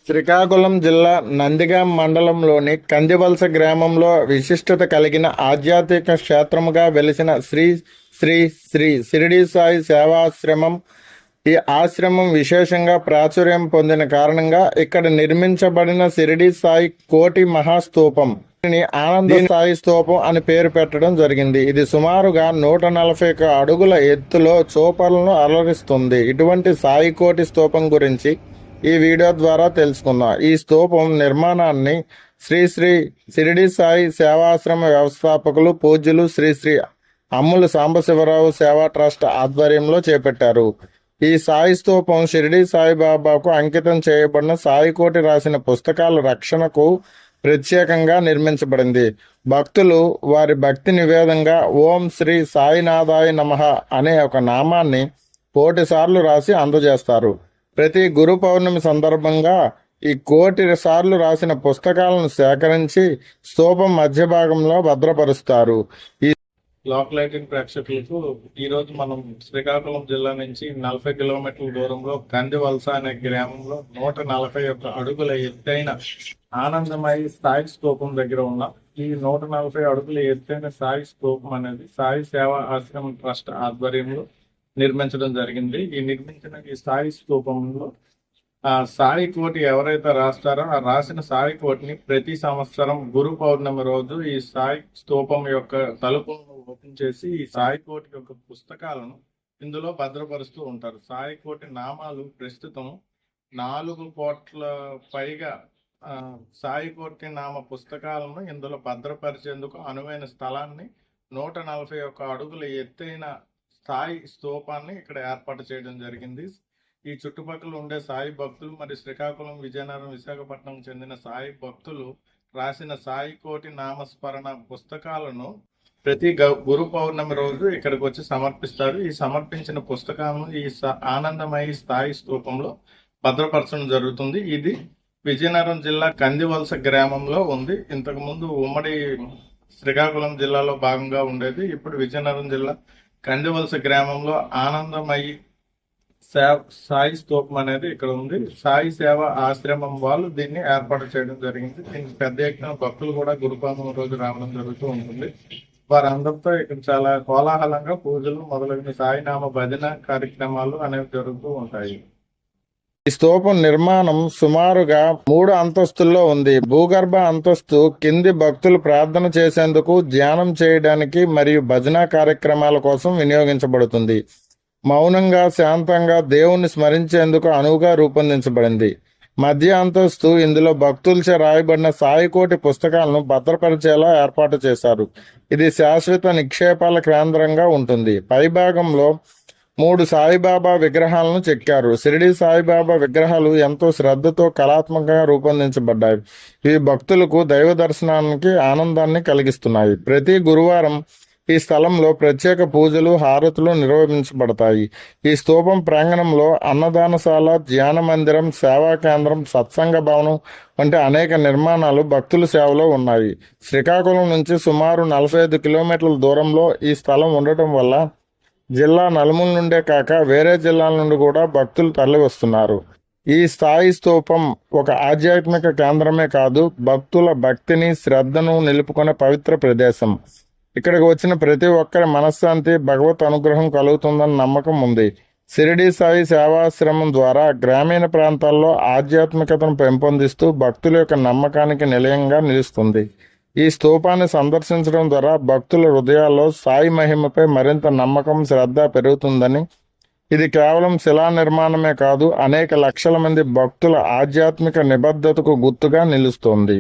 శ్రీకాకుళం జిల్లా నందిగాం మండలంలోని కందివలస గ్రామంలో విశిష్టత కలిగిన ఆధ్యాత్మిక క్షేత్రముగా వెలిసిన శ్రీ శ్రీ శ్రీ షిరిడి సాయి సేవాశ్రమం. ఈ ఆశ్రమం విశేషంగా ప్రాచుర్యం పొందిన కారణంగా ఇక్కడ నిర్మించబడిన షిరిడి సాయి కోటి మహాస్తూపం ఆనంద సాయి స్తూపం అని పేరు పెట్టడం జరిగింది. ఇది సుమారుగా 141 అడుగుల ఎత్తులో చూపలను అలరిస్తుంది. ఇటువంటి సాయి కోటి స్తూపం గురించి ఈ వీడియో ద్వారా తెలుసుకుందాం. ఈ స్తూపం నిర్మాణాన్ని శ్రీ శ్రీ షిరిడి సాయి సేవాశ్రమ వ్యవస్థాపకులు పూజ్యులు శ్రీ శ్రీ అమ్ముల సాంబశివరావు సేవా ట్రస్ట్ ఆధ్వర్యంలో చేపట్టారు. ఈ సాయి స్తూపం షిరిడి సాయిబాబాకు అంకితం చేయబడిన సాయికోటి రాసిన పుస్తకాల రక్షణకు ప్రత్యేకంగా నిర్మించబడింది. భక్తులు వారి భక్తి నివేదంగా ఓం శ్రీ సాయినాథాయ నమః అనే ఒక నామాన్ని 1,000 సార్లు రాసి అందజేస్తారు. ప్రతి గురు పౌర్ణమి సందర్భంగా ఈ 1,000 సార్లు రాసిన పుస్తకాలను సేకరించి స్తూపం మధ్య భాగంలో భద్రపరుస్తారు. ఈ లోకలైటింగ్ ప్రేక్షకులకు ఈరోజు మనం శ్రీకాకుళం జిల్లా నుంచి 40 కిలోమీటర్ల దూరంలో కందివలస అనే గ్రామంలో 141 అడుగుల ఎత్తైన ఆనందమయి సాయి స్తూపం దగ్గర ఉన్నాం. ఈ 140 అడుగుల ఎత్తైన సాయి స్తూపం అనేది సాయి సేవా ఆశ్రమం ట్రస్ట్ ఆధ్వర్యంలో నిర్మించడం జరిగింది. ఈ నిర్మించిన ఈ సాయి స్తూపంలో సాయి కోటి ఎవరైతే రాస్తారో ఆ రాసిన సాయి కోటిని ప్రతి సంవత్సరం గురు పౌర్ణమి రోజు ఈ సాయి స్తూపం యొక్క తలుపులను ఓపెన్ చేసి ఈ సాయి కోటి యొక్క పుస్తకాలను ఇందులో భద్రపరుస్తూ ఉంటారు. సాయి కోటి నామాలు ప్రస్తుతం 4 కోట్ల పైగా సాయి కోటి నామ పుస్తకాలను ఇందులో భద్రపరిచేందుకు అనువైన స్థలాన్ని 141 అడుగుల ఎత్తైన సాయి స్తూపాన్ని ఇక్కడ ఏర్పాటు చేయడం జరిగింది. ఈ చుట్టుపక్కల ఉండే సాయి భక్తులు మరియు శ్రీకాకుళం, విజయనగరం, విశాఖపట్నం చెందిన సాయి భక్తులు రాసిన సాయి కోటి నామస్మరణ పుస్తకాలను ప్రతి గురు పౌర్ణమి రోజు ఇక్కడికి వచ్చి సమర్పిస్తారు. ఈ సమర్పించిన పుస్తకాలను ఈ ఆనందమయి సాయి స్తూపంలో భద్రపరచడం జరుగుతుంది. ఇది విజయనగరం జిల్లా కందివలస గ్రామంలో ఉంది. ఇంతకు ముందు ఉమ్మడి శ్రీకాకుళం జిల్లాలో భాగంగా ఉండేది. ఇప్పుడు విజయనగరం జిల్లా కందివలస గ్రామంలో ఆనందమయి సాయి స్తూపం అనేది ఇక్కడ ఉంది. సాయి సేవ ఆశ్రమం వాళ్ళు దీన్ని ఏర్పాటు చేయడం జరిగింది. దీనికి పెద్ద ఎత్తున భక్తులు కూడా గురు పౌర్ణమి రోజు రావడం జరుగుతూ ఉంటుంది. వారందరితో ఇక్కడ చాలా కోలాహలంగా పూజలు మొదలైన సాయినామ భజన కార్యక్రమాలు అనేవి జరుగుతూ ఉంటాయి. ఈ స్తూపం నిర్మాణం సుమారుగా 3 అంతస్తుల్లో ఉంది. భూగర్భ అంతస్తు కింది భక్తులు ప్రార్థన చేసేందుకు, ధ్యానం చేయడానికి మరియు భజన కార్యక్రమాల కోసం వినియోగించబడుతుంది. మౌనంగా, శాంతంగా దేవుణ్ణి స్మరించేందుకు అనువుగా రూపొందించబడింది. మధ్య అంతస్తు ఇందులో భక్తులచే రాయబడిన సాయికోటి పుస్తకాలను భద్రపరిచేలా ఏర్పాటు చేశారు. ఇది శాశ్వత నిక్షేపాల కేంద్రంగా ఉంటుంది. పైభాగంలో 3 సాయిబాబా విగ్రహాలను చెక్కారు. షిరిడి సాయిబాబా విగ్రహాలు ఎంతో శ్రద్ధతో కళాత్మకంగా రూపొందించబడ్డాయి. ఇవి భక్తులకు దైవ దర్శనానికి ఆనందాన్ని కలిగిస్తున్నాయి. ప్రతి గురువారం ఈ స్థలంలో ప్రత్యేక పూజలు, హారతులు నిర్వహించబడతాయి. ఈ స్తూపం ప్రాంగణంలో అన్నదానశాల, ధ్యాన మందిరం, సేవా కేంద్రం, సత్సంగ భవనం వంటి అనేక నిర్మాణాలు భక్తుల సేవలో ఉన్నాయి. శ్రీకాకుళం నుంచి సుమారు 45 కిలోమీటర్ల దూరంలో ఈ స్థలం ఉండటం వల్ల జిల్లా నలుమూల నుండే కాక వేరే జిల్లాల నుండి కూడా భక్తులు తరలి వస్తున్నారు. ఈ సాయి స్తూపం ఒక ఆధ్యాత్మిక కేంద్రమే కాదు, భక్తుల భక్తిని, శ్రద్ధను నిలుపుకునే పవిత్ర ప్రదేశం. ఇక్కడికి వచ్చిన ప్రతి ఒక్కరి మనశ్శాంతి, భగవత్ అనుగ్రహం కలుగుతుందన్న నమ్మకం ఉంది. షిరిడి సాయి సేవాశ్రమం ద్వారా గ్రామీణ ప్రాంతాల్లో ఆధ్యాత్మికతను పెంపొందిస్తూ భక్తుల యొక్క నమ్మకానికి నిలయంగా నిలుస్తుంది. ఈ స్తూపాన్ని సందర్శించడం ద్వారా భక్తుల హృదయాల్లో సాయి మహిమపై మరింత నమ్మకం, శ్రద్ధ పెరుగుతుందని, ఇది కేవలం శిలా నిర్మాణమే కాదు, అనేక లక్షల మంది భక్తుల ఆధ్యాత్మిక నిబద్ధతకు గుర్తుగా నిలుస్తోంది.